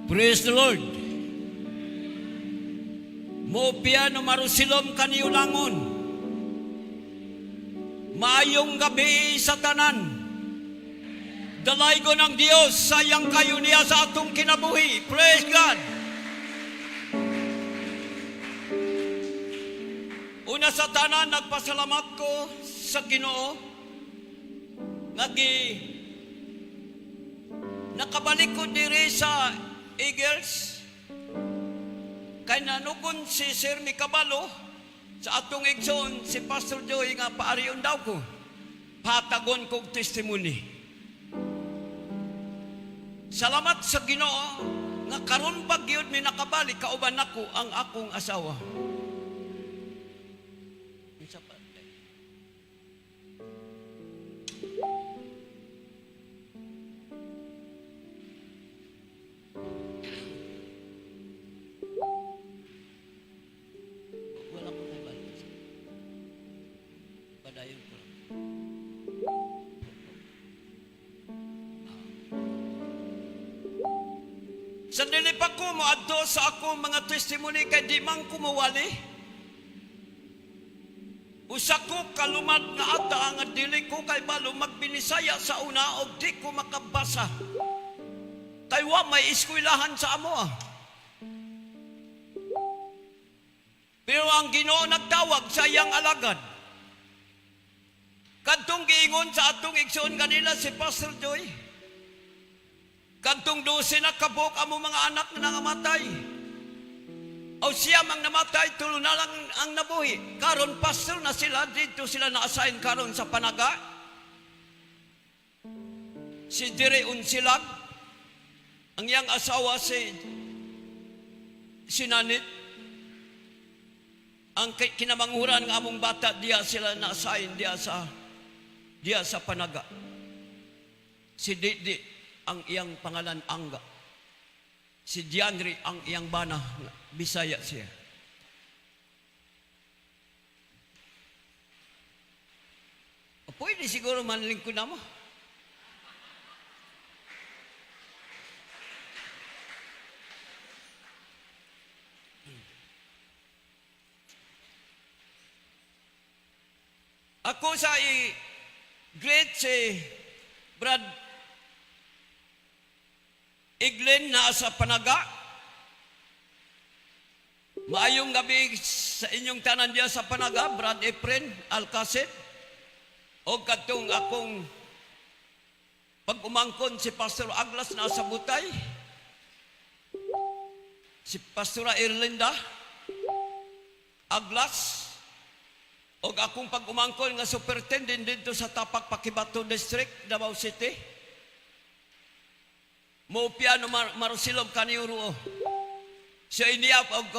Praise the Lord. Moopya no marusilom kaniulangon. Maayong gabi sa tanan. Dalaygo ng Diyos, sayang kayo niya sa atong kinabuhi. Praise God. Una sa tanan, nagpasalamat ko sa Ginoo. Nakabalik ko diri sa Eagles. Kay nanugon si Sir Mikabalo sa atong igsoon, si Pastor Joey nga paariyon daw ko. Patagon kong testimony. Salamat sa Ginoo nga karon pa gyud mi nakabalik kauban nako ang akong asawa. Wala ko mobile. Padayon ko. Sa dili pa ko moadto sa akong mga testimony kay di man ko mawali. Usa ko kalumat nga ata nga dili ko kay balo magbinisaya sa una og di ko makabasa. Kay wa may eskwelahan sa amo. Pero ang Ginoo nagtawag sa iyang alagad. Kadtong giingon sa atong igsoon kanila si Pastor Joy. Kantong 12 na kabok amo mga anak na nangamatay. O siya mang namatay, tulo na lang ang nabuhi. Karon pastor na sila, dito sila na-assign karon sa Panaga. Si Dire Unsilag, ang iyang asawa si Nanit. Ang kinamanghuran ng among bata, diya sila na-assign diya sa Panaga. Si Didi, ang iyang pangalan Angga. Si Diandre ang iyang bana, Bisaya siya. Pwede siguro manling ko na mo. Ako sa great si Brad Iglen na sa Panaga. Maayong gabi sa inyong tanan diya sa Panaga, Brad Efren Alcacid. O katong akong pag-umangkon si Pastor Aglas na sa Butay. Si Pastora Erlinda Aglas. O akong pag-umangkon nga superintendent dito sa Tapak Pakibato District, Davao City. Moopya no marusilog kaniuro. Sa iniya og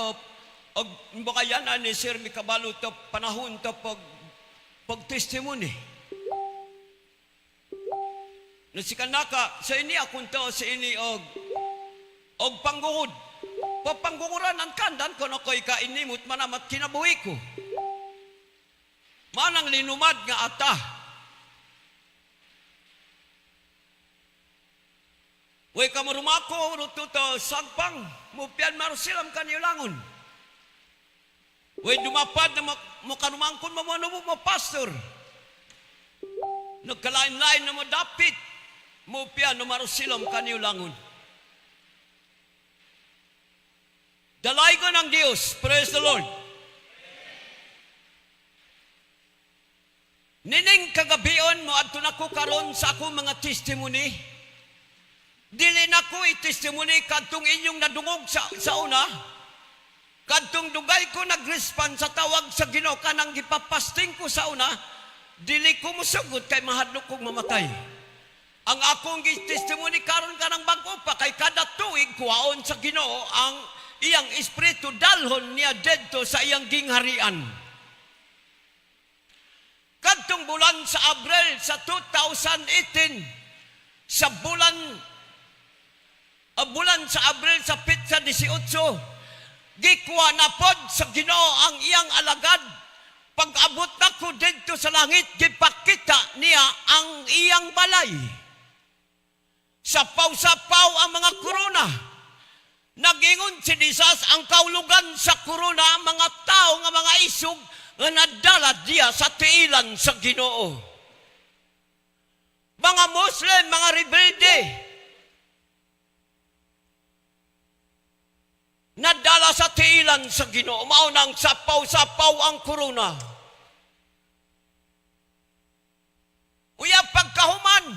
bakayan ni Sir Mikabalo to panahon to pag testimony. No si kanaka sa iniya kunto sa ini og panggungod. Papanggunguran ang kandan kono koy kainimot manamat kinabuhi ko. Manang linumad nga ata. Way kamarumako rututo sagpang mupian marusilam kaniulangon. Way dumapad na makanumangkon mo pastor. Nagkalain-lain na mo dapit mupian no marusilam kaniulangon. Dalaygo ng Diyos, praise the Lord. Nining kagabion mo adto nako karon sa akong mga testimony. Dili na ko i-testimony kadtong inyong nadungog sa una. Kadtong dugay ko nag-respond sa tawag sa Ginoo kanang gipapasting ko sa una, dili ko musugot kay mahadlok kong mamatay. Ang akong testimony karon kanang bag-o pa kay kada tuig kuhaon sa Ginoo ang iyang espiritu dalhon niya dedto sa iyang gingharian. Kadtong bulan sa Abril sa 2018 sa bulan sa Abril sa pitsa 18, gikuha na pod sa Ginoo ang iyang alagad. Pag-abot na ko dito sa langit, gipakita niya ang iyang balay. Sapaw-sapaw ang mga korona. Nagingon si Jesus ang kaulugan sa korona, mga tao nga mga isog nga nadala diya sa tiilan sa Ginoo. Mga Muslim, mga rebelde, nadala sa tiilan sa Ginoo. Maunang sapaw-sapaw ang korona. Uya pagkahuman,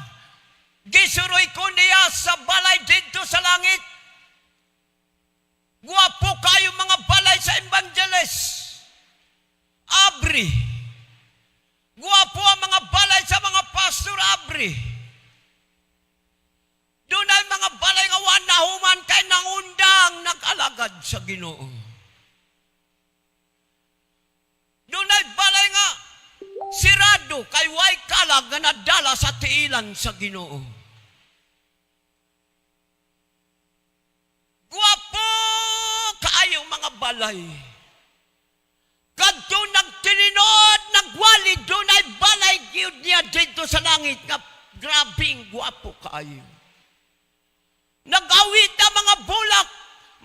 gisuroy ko niya sa balay dito sa langit. Guwapo kayo mga balay sa evangelist. Abri. Guwapo ang mga balay sa mga pastor, abri. Doon ay mga balay nga wanahuman kay nangundang nag-alagad sa Ginoo. Doon ay balay nga sirado kay way kalag nga nadala sa tiilan sa Ginoo. Guwapo kaayo mga balay. Kadto nagtilinod, nagwali, doon ay balay gyud niya dito sa langit nga grabing guwapo kaayo. Nag-awit ang mga bulak,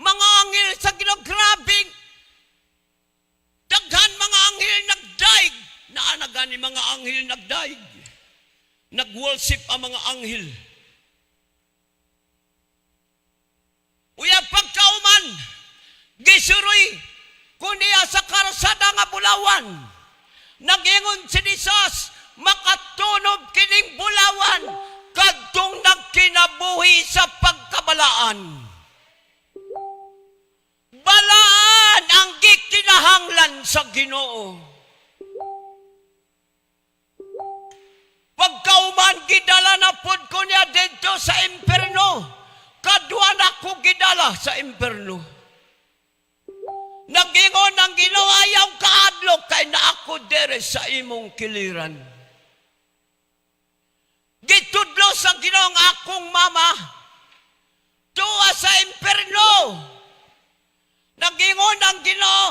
mga anghel sa Ginoo, grabing daghan mga anghel nagdaig. Naanagan ni mga anghel nagdaig. Nag-worship ang mga anghel. Uya pagkauman, gisuroy kuniya sa karsada nga bulawan. Nagingon si Jesus, makatunob kining bulawan, kadtong nagkinabuhi sa pagkabalaan. Balaan ang gikinahanglan sa Ginoo. Pagkauman, gidala na pod ko niya dito sa imperno. Kadwa na ko gidala sa imperno. Nagingon ang Ginoo, ayaw kaadlok kay na ako dere sa imong kiliran. Gitudlo sa Ginoo ang akong mama tuwa sa imperno. Nagingon ang Ginoo,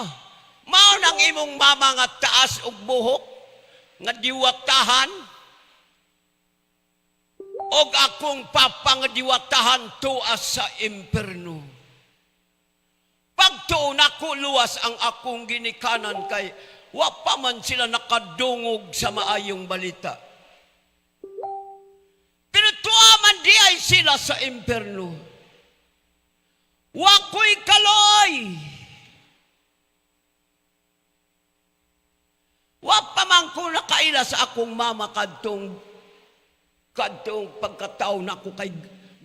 mao nang imong mama nga taas og buhok nga diwaktahan, og akong papa nga diwaktahan tuwa sa imperno. Pagtuon ako luwas ang akong ginikanan kay wa pa man sila nakadungog sa maayong balita. Pero tuwa man di ay sila sa imperno. Wa ko'y kaloy. Wa pa man ko nakaila sa akong mama kadtong pagkatao na ko kay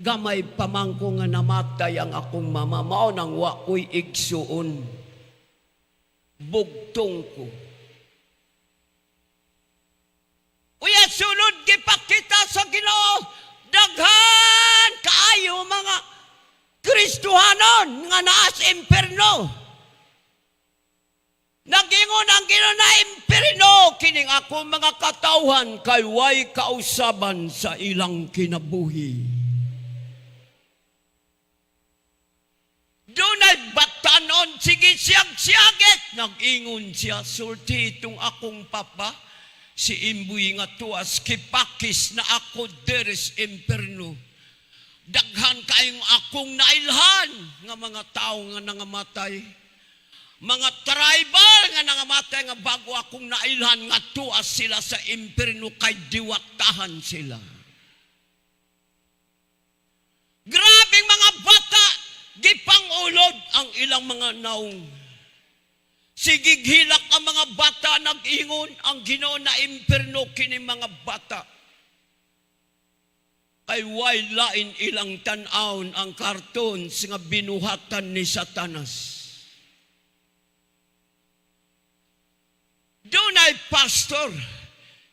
gamay pamangko nga namatay ang akong mama. Mao nang wa ko'y igsuon. Bugtong ko. Uya sunod gipakita sa Ginoo, daghan kaayo mga Kristohanon nga naa sa imperno. Nagingon ang Ginoo na imperno kining ako mga katawhan kay way kausaban sa ilang kinabuhi. Dunay batanon, sige siyag-siyaget. Nag-ingon siya, sulti itong akong papa, si imbuy nga tuwas, kipakis na ako deres imperno. Daghan kayong akong nailhan nga mga tao nga nangamatay. Mga tribal nga nangamatay nga bago akong nailhan nga tuwas sila sa imperno kay diwaktahan sila. Grabing mga bata, gipangulod ang ilang mga naong. Sigigilak ang mga bata, nag-ingon ang Ginoo na imperno kini mga bata. Kay way lain ilang tan-aon ang cartoons nga binuhatan ni Satanas. Doon ay pastor,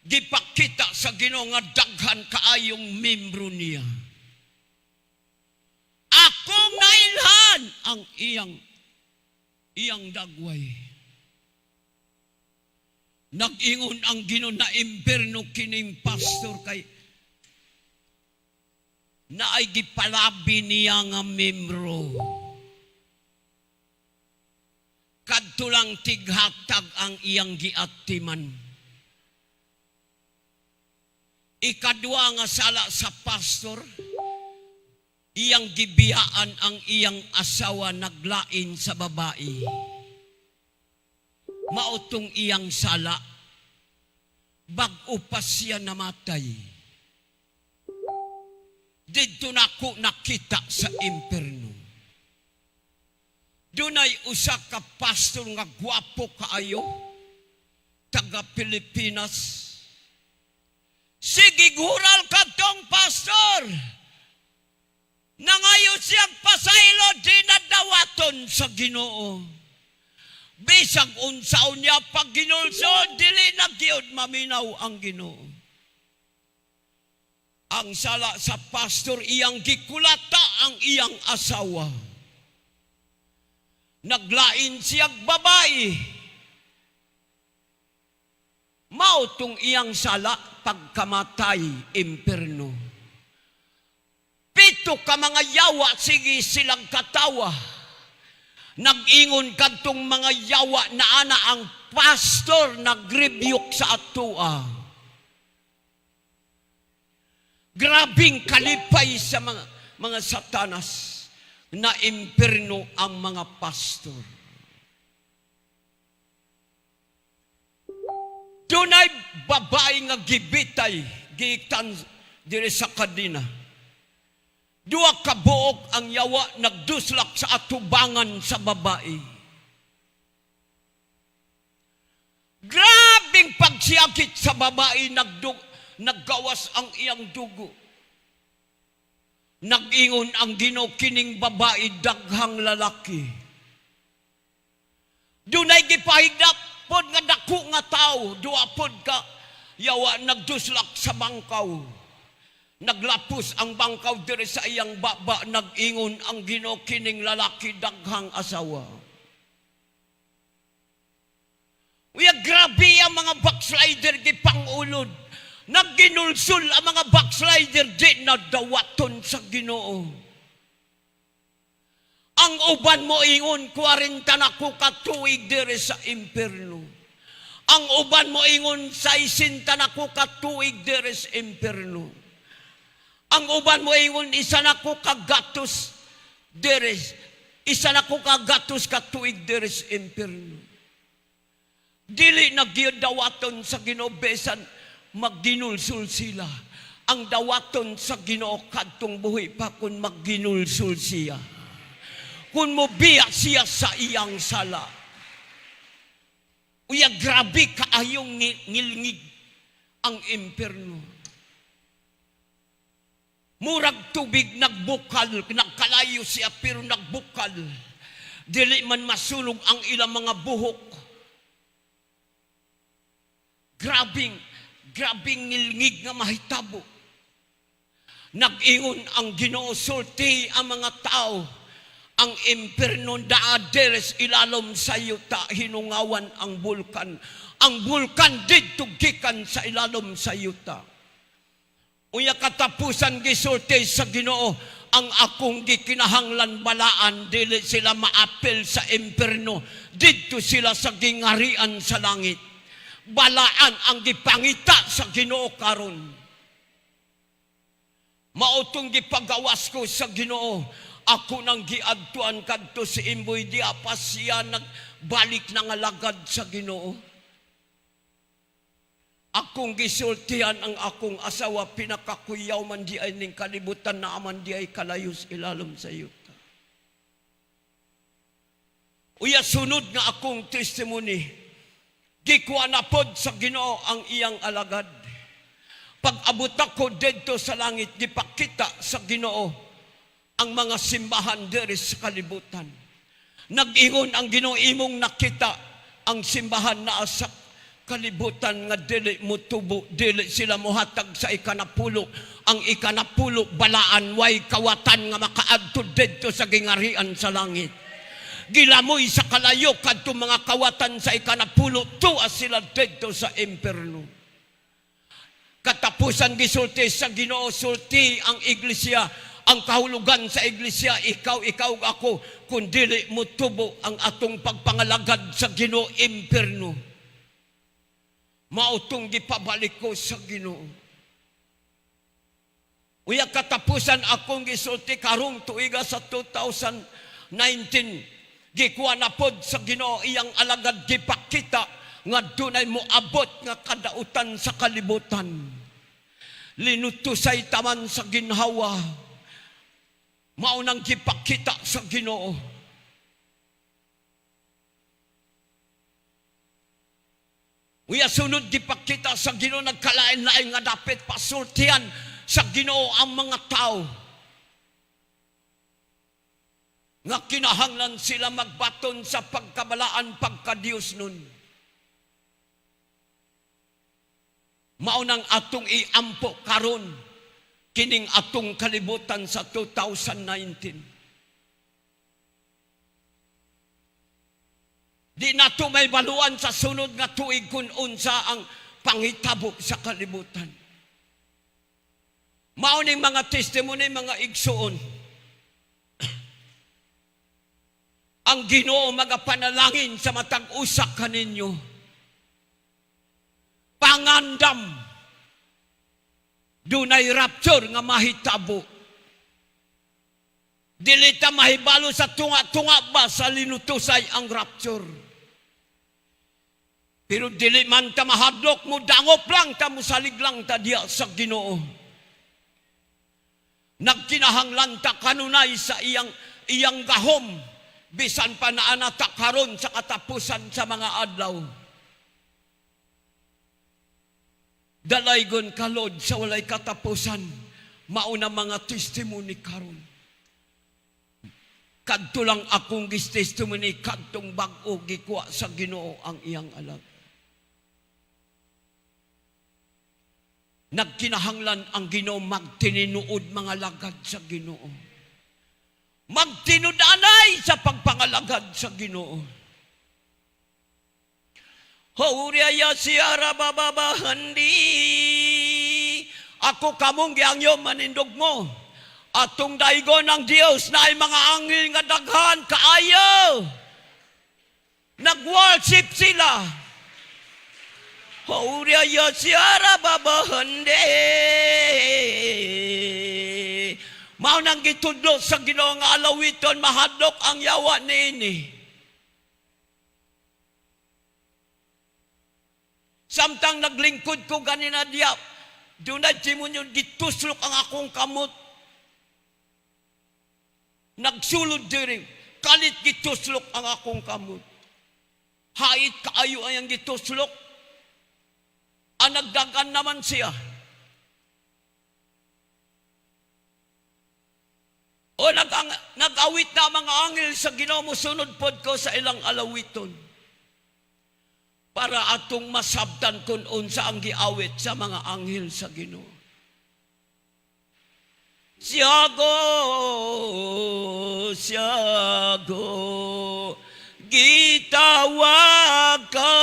gipakita sa Ginoo nga daghan kaayong membro niya. Akong nailhan ang iyang dagway. Nag-ingon ang Ginoo na imperno kining pastor kay naay gipalabi niya nga membro. Kadto lang tighatag ang iyang giatiman. Ikadua nga sala sa pastor, iyang gibiyaan ang iyang asawa naglain sa babae. Mautong iyang sala, bag-o pa siya namatay. Dito na ko nakita sa imperno. Dunay usa ka pastor nga gwapo kaayo, taga Pilipinas. Sige gural ka tong pastor. Nangayo siyang pasaylo di nadawaton sa Ginoo. Bisag unsaon niya pag ginulso, dili na gyud maminaw ang Ginoo. Ang sala sa pastor iyang gikulata ang iyang asawa. Naglain siyang babae. Mautong iyang sala pagkamatay, imperno. 7 ka mga yawa, sige silang katawa. Nag-ingon kadtong mga yawa na ana ang pastor nag-rebuke sa atua. Grabing kalipay sa mga satanas na imperno ang mga pastor. Dunay babae nga gibitay, giitan dire sa kadina. 2 ka buok ang yawa nagduslak sa atubangan sa babae. Grabing pagsiyakit sa babae, naggawas ang iyang dugo. Nag-ingon ang Ginoo kining babae daghang lalaki. Dunay gipahigdap pod nga dako nga tawo, 2 pod ka yawa nagduslak sa bangkaw. Naglapos ang bangkaw dire sa iyang baba, nag-ingon ang Ginoo kining lalaki daghang asawa. Uya grabe ang mga backslider gipangulod. Nagginulsul ang mga backslider di nadawaton sa Ginoo. Ang uban mo ingon 40 na ko katuig dire sa imperno. Ang uban mo ingon 60 na ko katuig dire sa imperno. Ang uban mo ingon isa na ko kagatos dire. Isa na ko kagatos katuig dire sa imperno. Dili nagyudawaton sa Ginoo besan magginulsul sila. Ang dawaton sa Ginoo kadtong buhi pa kun magginulsul siya. Kun mobiya siya sa iyang sala. Uya grabe kaayong ngilngig ang imperno. Murag tubig nagbukal, nagkalayo siya pero nagbukal. Dili man masulog ang ilang mga buhok. Grabing ngilngig nga mahitabo. Nag-ingon ang Ginoo sulti ang mga tao. Ang imperno daades ilalom sa yuta, hinungawan ang bulkan. Ang bulkan dito gikan sa ilalom sa yuta. Uya katapusan gisulti sa Ginoo, ang akong gikinahanglan balaan, dili sila maapel sa imperno, dito sila sa gingarian sa langit. Balaan ang gipangita sa Ginoo karon. Mautong gipagawas ko sa Ginoo, ako nang giadtuan kadto si Imboy di apas siya nagbalik na nga lagad sa Ginoo. Akong gisultihan ang akong asawa, pinakakuyaw man di ay ning kalibutan na aman di ay kalayos ilalom sa yuta. Uya sunod nga akong testimony, gikuha na pod sa Ginoo ang iyang alagad. Pag-abot ako dito sa langit, gipakita sa Ginoo ang mga simbahan diri sa kalibutan. Nag-ingon ang Ginoo, imong nakita ang simbahan na sa kalibutan nga dili mutubo, dili sila mohatag sa ikanapulo. Ang ikanapulo balaan, way kawatan nga makaadto dito sa gingarian sa langit. Gilamoy sa kalayo kadto mga kawatan sa ikanapulo, tuwa sila dito sa imperno. Katapusan gisulti sa Ginoo, sulti ang iglesia, ang kahulugan sa iglesia, ikaw ako, kung dili mutubo ang atong pagpangalagad sa Ginoo imperno. Mautong gipabalik ko sa Ginoo. Uya katapusan akong gisulti karong tuiga sa 2019 gikuha na pod sa Ginoo iyang alagad gipakita nga dunay moabot nga kadautan sa kalibutan. Linutusay taman sa ginhawa. Maunang gipakita sa Ginoo. Uya sunod gipakita sa Ginoo nagkalain-lain nga dapit pasultihan sa Ginoo ang mga tao. Nga kinahanglan sila magbaton sa pagkabalaan pagka-Dios nun. Maunang atong iampo karon kining atong kalibutan sa 2019. Di nato may baluan sa sunod nga tuig kung unsa ang panghitabo sa kalibutan. Mauning mga testimony, mga igsuon. Ang Ginoo magapanalangin sa matag usa kaninyo. Pangandam. Dunay rapture nga mahitabo. Dili ta mahibalo sa tunga-tunga ba sa linutusay ang rapture. Pero dili man ta mahadlok mo, dangop lang ta mo salig lang ta diya sa Ginoo. Nagkinahanglan ta kanunay sa iyang gahom bisan pa naana ta karon sa katapusan sa mga adlaw. Dalaygon kalod sa walay katapusan, mauna mga testimony karon. Kadto lang akong testimony kadtong bag-o gikuha sa Ginoo ang iyang alag. Nagkinahanglan ang Ginoo magtininuod mga lagad sa Ginoo. Magtinudanay sa pagpangalagad sa Ginoo. Hauriya siyara bababahandi. Ako kamong giangyo manindog mo. Atong daigon ng Dios na ay mga anghel nga daghan kaayo. Nag-worship sila. Hauriya siyara babahandi. Mao nang gitudlo sa Ginoo nga alawiton mahadlok ang yawa niini. Samtang naglingkod ko ganina diya, dunay timonyo gituslok ang akong kamot. Nagsulod diri, kalit gituslok ang akong kamot. Hait kaayo ang gituslok. Ang nagdagan naman siya. O nag-awit na mga anghel sa Ginoo, musunod pod ko sa ilang alawiton. Para atong masabtan kung unsa ang giawit sa mga anghel sa Ginoo. Siago, siago, gitawag ka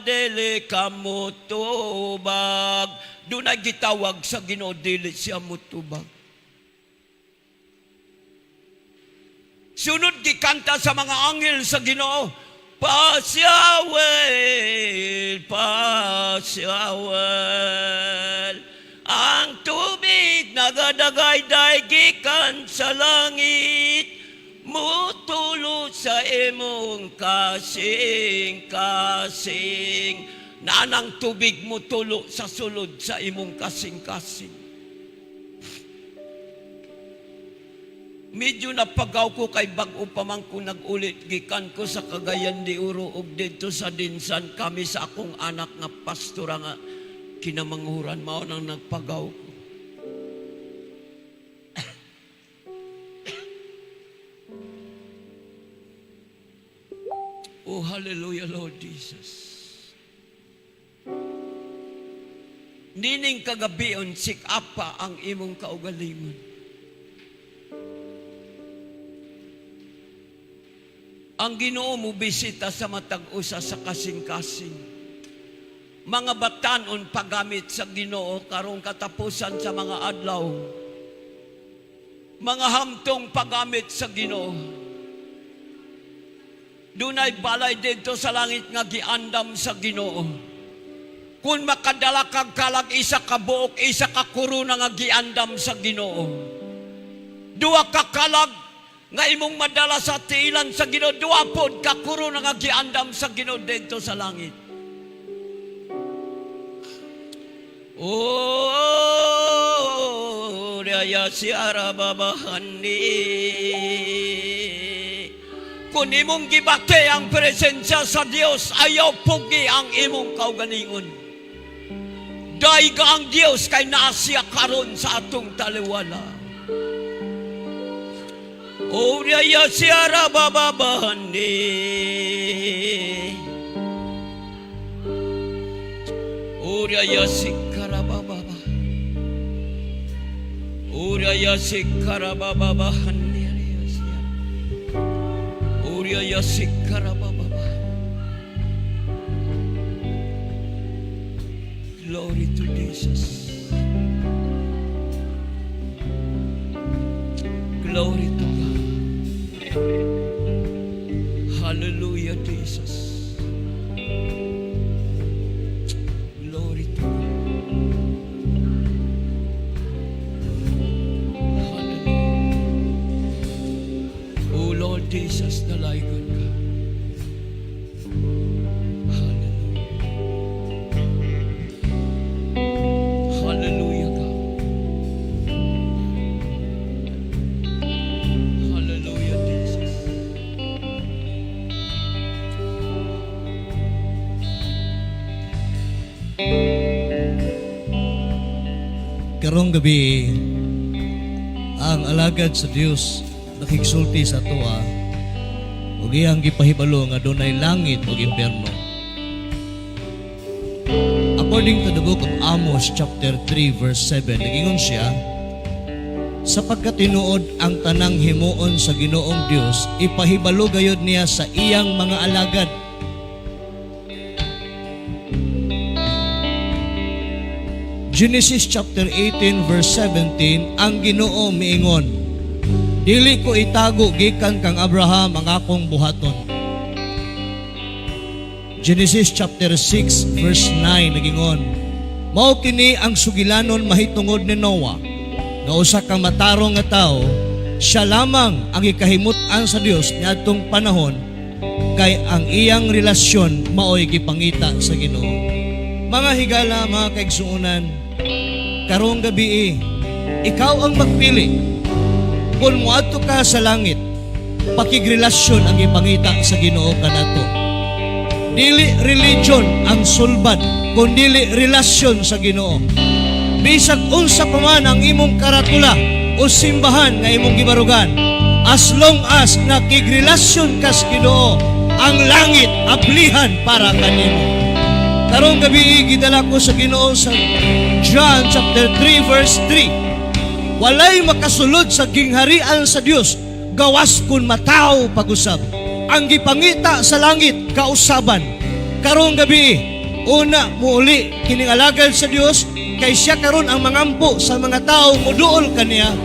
dili ka mutubag. Doon ay gitawag sa Ginoo dili siya mutubag. Sunod gikanta sa mga anghel sa Ginoo, pasyawel, pasyawel. Ang tubig nagadagay-day gikan sa langit, mutulo sa imong kasing-kasing. Nanang tubig mutulo sa sulod sa imong kasing-kasing. Medyo napagaw ko kay bag-o pa man ko nag-ulit. Gikan ko sa Cagayan de Oro ug dito sa Dinsan kami sa akong anak nga pastora nga kinamanghuran. Mao nang nagpagaw ko. Oh, hallelujah, Lord Jesus. Nining kagabion, sikapa ang imong kaugalingon. Ang Ginoo mo bisita sa matag usa sa kasing-kasing. Mga batanon paggamit sa Ginoo karong katapusan sa mga adlaw. Mga hamtong paggamit sa Ginoo. Dunay balay dito sa langit nga giandam sa Ginoo. Kung makadala kag kalag isa ka buok, isa ka kuruna nga giandam sa Ginoo. Duwa ka kalag nga imong madala sa tiilan sa Ginoo, duwa pod ka kuruna nga giandam sa Ginoo dito sa langit. Oh, raya si Arababahandi. Kung imong gibate ang presensya sa Dios, ayaw pugi ang imong kaugalingon. Dahil ang Diyos kay naasya karon sa atong taliwala. O raya siya rabababahandi. O raya si karabababa. O raya si karabababahandi. O raya si karabababa. Glory to Jesus. Glory to God. Hallelujah, Jesus. Glory to God. Hallelujah. Oh Lord Jesus, nalaykon ka. Hallelujah, God. Hallelujah, Jesus. Karong gabi, ang alagad sa Dios nakigsulti sa tuwa ug iyang gipahibalo nga dunay langit ug impierno. According to the book of Amos chapter 3 verse 7, nagingon siya, sapagkat tinuod ang tanang himuon sa Ginoong Dios, ipahibalo gayud niya sa iyang mga alagad. Genesis chapter 18 verse 17, ang Ginoo miingon, dili ko itago gikan kang Abraham ang akong buhaton. Genesis chapter 6 verse 9 nagingon, mao kini ang sugilanon mahitungod ni Noah, nga usa ka matarong nga tawo, siya lamang ang ikahimut-an sa Dios niadtong panahon, kay ang iyang relasyon maoy gipangita sa Ginoo. Mga higala, mga kaigsuonan, karong gabi, ikaw ang magpili. Kung muadto ka sa langit, pakigrelasyon ang ipangita sa Ginoo kanato. Dili religion ang sulbad, kundi relasyon sa Ginoo. Bisag unsa pa man ang imong karatula o simbahan nga imong gibarugan, as long as nakigrelasyon ka sa Ginoo, ang langit ablihan para kanimo. Karong gabi gidala ko sa Ginoo sa John chapter 3 verse 3. Walay makasulod sa gingharian sa Dios gawas kun matao pag-usab. Ang gipangita sa langit kausaban. Karong gabi una muuli kining alagad sa Dios kay siya karon ang mangampo sa mga tao moduol kaniya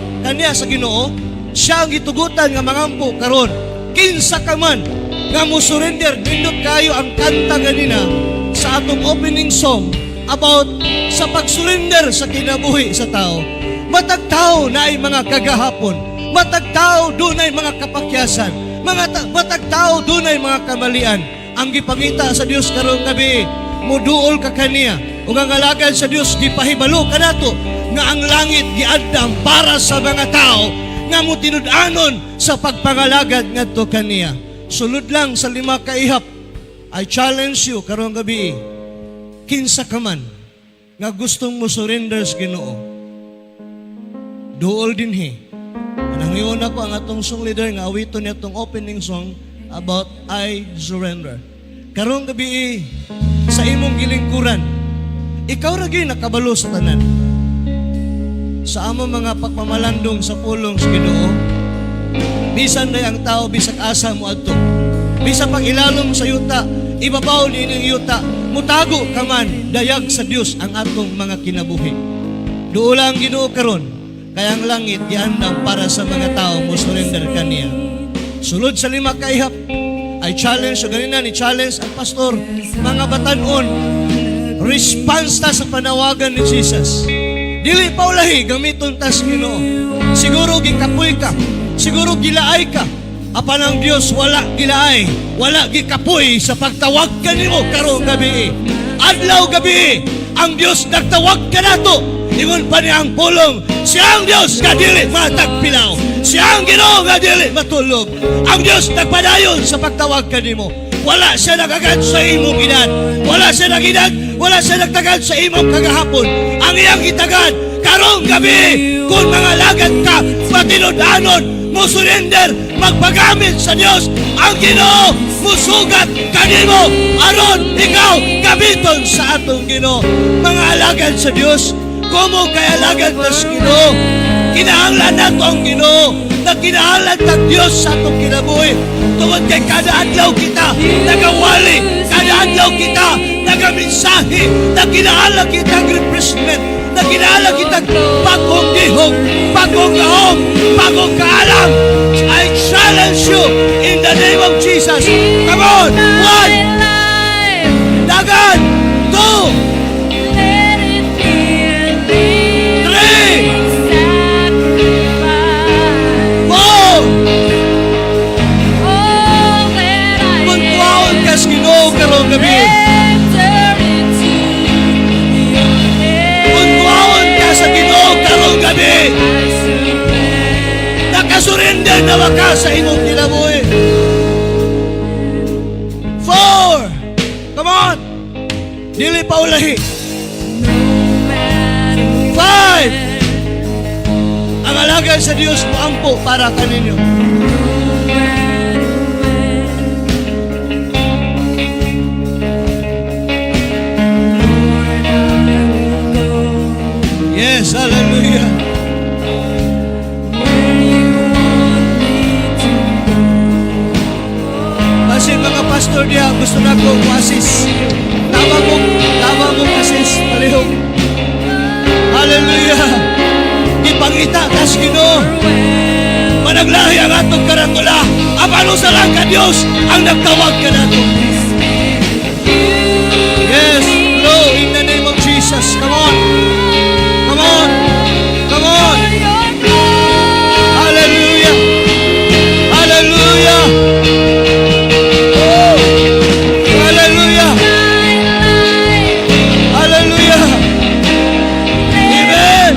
sa Ginoo. Siya ang gitugutan nga mangampo karon. Kinsa ka man nga mo surrender, nindot kayo ang kanta ganina sa atong opening song about sa pagsurrender sa kinabuhi sa tao. Matag tao na ay mga kagahapon, matag tao doon ay mga kapakyasan, matag tao doon ay mga kamalian. Ang gipangita sa Dios karong gabi, muduol ka kaniya ug ang alagad sa Dios gipahibalo kanato nga ang langit giadam para sa mga tao nga mo tinud-anon sa pagpangalagad ngadto kaniya. Sulod lang sa 5 kaihap, I challenge you karong gabi, kinsa ka man nga gustong mo surrender sa Ginoo, duol dinhi. Nangingon ako ang atong song leader nga awiton niya itong opening song about I surrender. Karong gabi sa imong gilingkuran, ikaw ra gyud nakabalo sa tanan. Sa among mga pagpamalandong sa pulong sa Ginoo, bisan day ang tao bisag asa mo adto, bisan pag ilalom sa yuta, ibabaw nining yuta, mutago ka man, dayag sa Dios ang atong mga kinabuhi. Duol ang Ginoo karon, kaya ang langit giandam para sa mga tao mo surrender kaniya. Sulod sa 5 kaihap, I challenge, so ganina ni challenge ang pastor, mga batanon, response ta sa panawagan ni Jesus. Dili pa ulahi gamiton ta sa Ginoo. Siguro gikapoy ka, siguro gilaay ka. Apan ang Dios wala gilaay, wala gikapoy sa pagtawag kanimo karong gabi. Adlaw gabi, ang Dios nagtawag kanato. Ingon pa niya ang pulong, siyang Dios nga dili matagpilaw, siyang Ginoo nga dili matulog. Ang Dios nagpadayon sa pagtawag kanimo. Wala siya nagagad sa imong edad, wala siya nagidad, wala siya nagtagad sa imong kagahapon. Ang iyang itagad karong gabi, kung mga lagad ka, matinud-anon, mo surrender, magpagamit sa Dios, ang Ginoo musugat kanimo aron ikaw gamiton sa atong Ginoo. Mga alagad sa Dios, kumo kay alagad ta sa Ginoo. Kinahanglan nato ang Ginoo, na kinahanglan tag Dios sa atong kinabuhi. Tungod kay kada adlaw kita nagawali, kada adlaw kita nagaminsahe, na kinahanglan kita refreshment, na kinahanglan kita bagong gihog, bagong lahom, bagong kaalam. I challenge you in the name of Jesus. Come on! 1, dagan! 2, 4, Ginoo karong gabi. Kuntuaon ka sa Ginoo karong gabi. Nakasurrender na ba ka sa imong kinabuhi? 4, come on, dili pa ulahi. 5, ang alagad sa Dios mo ampo para kaninyo. Yes, hallelujah. Kasi mga pastor diya, gusto na ko assist. Tama mo assist, palihog. Hallelujah. Ipangita, tas Ginoo. Managlahi ang atong karatula. Apano sa lang ka Diyos ang nagtawag ka nato. Yes, Lord, in the name of Jesus. Come on. Come on. Come on. Hallelujah. Hallelujah. Oh. Hallelujah. Hallelujah. Amen.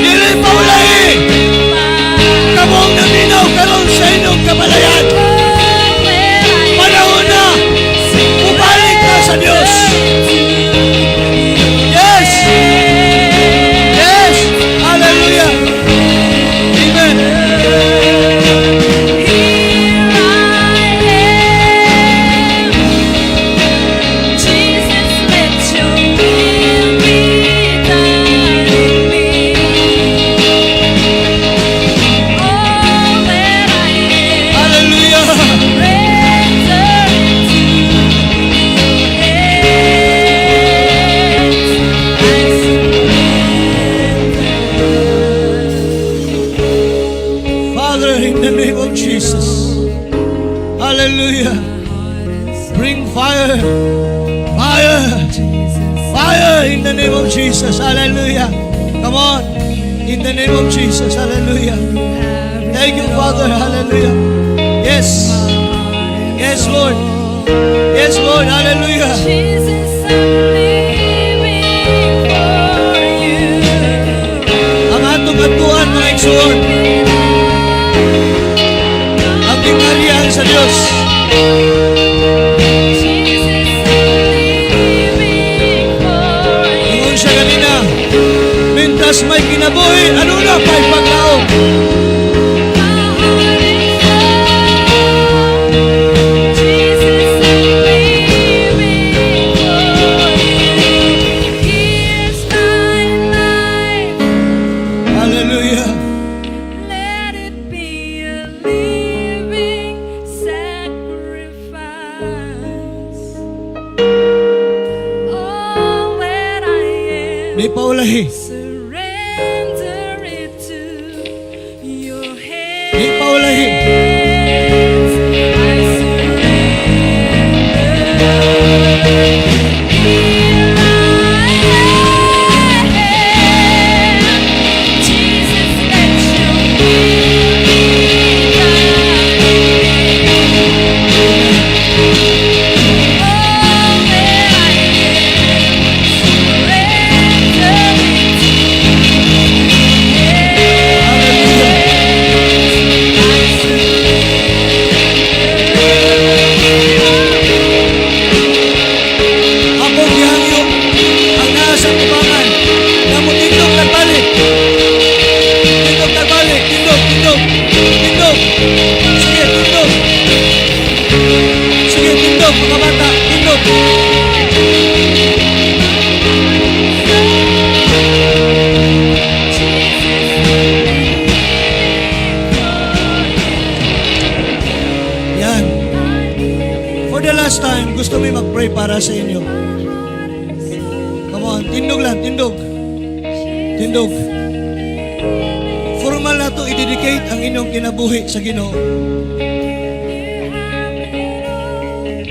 Dili pa ulahi. Kamong naminaw karon sa inyong kabalayan. Panahon na. Ubalik na sa Diyos. Yes. Yes. Hallelujah. Amen. Father, in the name of Jesus. Hallelujah. Bring fire. Fire. Fire in the name of Jesus. Hallelujah. Come on. In the name of Jesus. Hallelujah. Thank you, Father. Hallelujah. Yes. Yes, Lord. Yes, Lord. Hallelujah. Ang atong atuan, mga igsoon, ang tingalian sa Diyos. Ingon siya kanina, mintas may kinabuhi, ano na pa'y paglaog? Hallelujah. Let it be a living sacrifice. All that I am, Di paulahi. surrender it to your hands. Di paulahi. I surrender. Yan. For the last time, gusto mo mag-pray para sa inyo. Come on, tindog lang, tindog. Tindog. Formal na to, i-dedicate ang inyong kinabuhi sa Ginoo.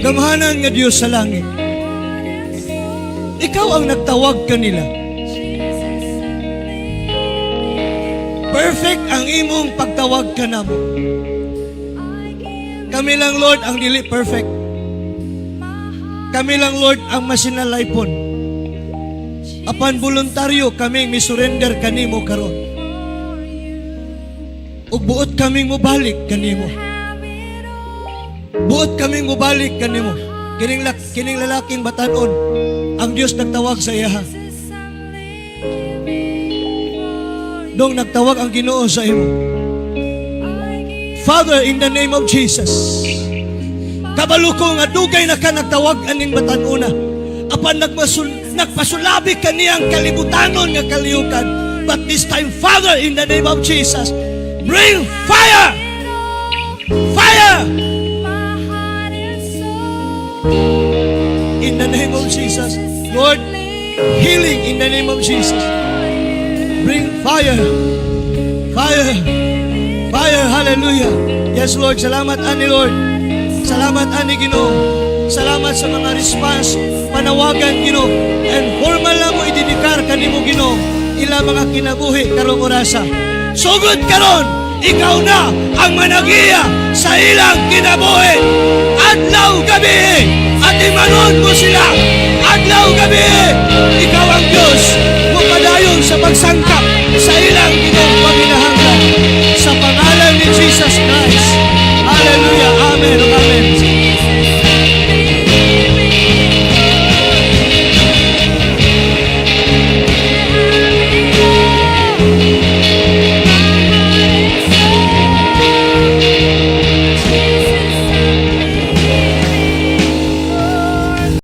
Gamhanan nga Diyos sa langit. Ikaw ang nagtawag kanila. Perfect ang imong pagtawag ka namo. Kami lang, Lord, ang dili perfect. Kami lang, Lord, ang masinalaypon. Apan voluntaryo kaming misurrender kanimo karon. Ug buot kaming mobalik kanimo. Buot kaming mobalik kanimo. Kining lalaking batanon ang Dios nagtawag sa iya. Dong nagtawag ang Ginoo sa imo. Father, in the name of Jesus, kabalo ko nga dugay na ka nagtawag aning batanuna. Apan nagpasulabi kaniyang kalibutanon nga kaliukan. But this time, Father, in the name of Jesus, bring fire! Fire! In the name of Jesus, Lord, healing in the name of Jesus. Bring fire! Fire! Fire! Hallelujah! Yes, Lord, salamat ani Lord. Salamat ani Ginoo. Salamat sa mga response, panawagan Ginoo. And formal lang mo ididikar kanimo Ginoo ila mga kinabuhi karong orasa. Sugod karon, ikaw na ang managiya sa ilang kinabuhi. Adlaw gabi, at imanon mo sila